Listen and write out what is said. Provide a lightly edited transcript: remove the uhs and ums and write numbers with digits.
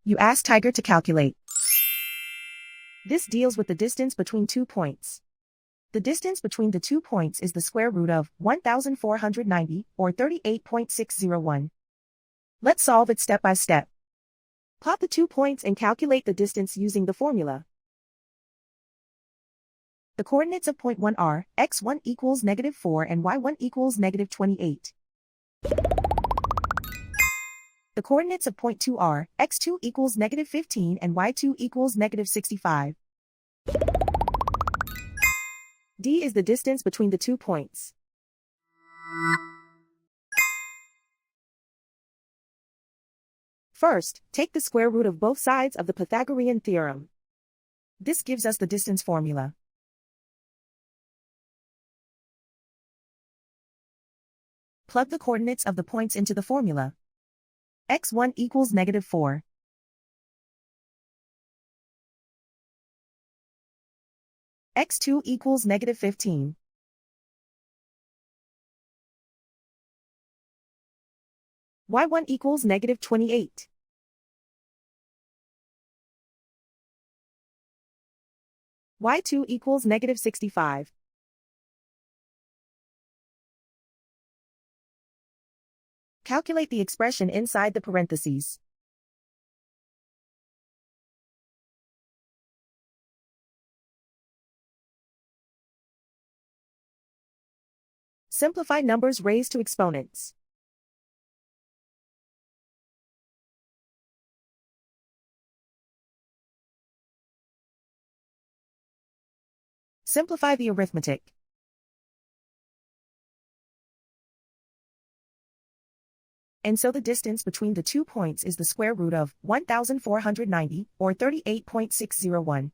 You ask Tiger to calculate. This deals with the distance between 2 points. The distance between the 2 points is the square root of 1,490, or 38.601. Let's solve it step by step. Plot the 2 points and calculate the distance using the formula. The coordinates of point 1 are x1 equals -4 and y1 equals -28. The coordinates of point 2 are x2 equals -15 and y2 equals -65. D is the distance between the 2 points. First, take the square root of both sides of the Pythagorean theorem. This gives us the distance formula. Plug the coordinates of the points into the formula. x1 equals -4. x2 equals -15. y1 equals -28. y2 equals -65. Calculate the expression inside the parentheses. Simplify numbers raised to exponents. Simplify the arithmetic. And so the distance between the 2 points is the square root of 1,490, or 38.601.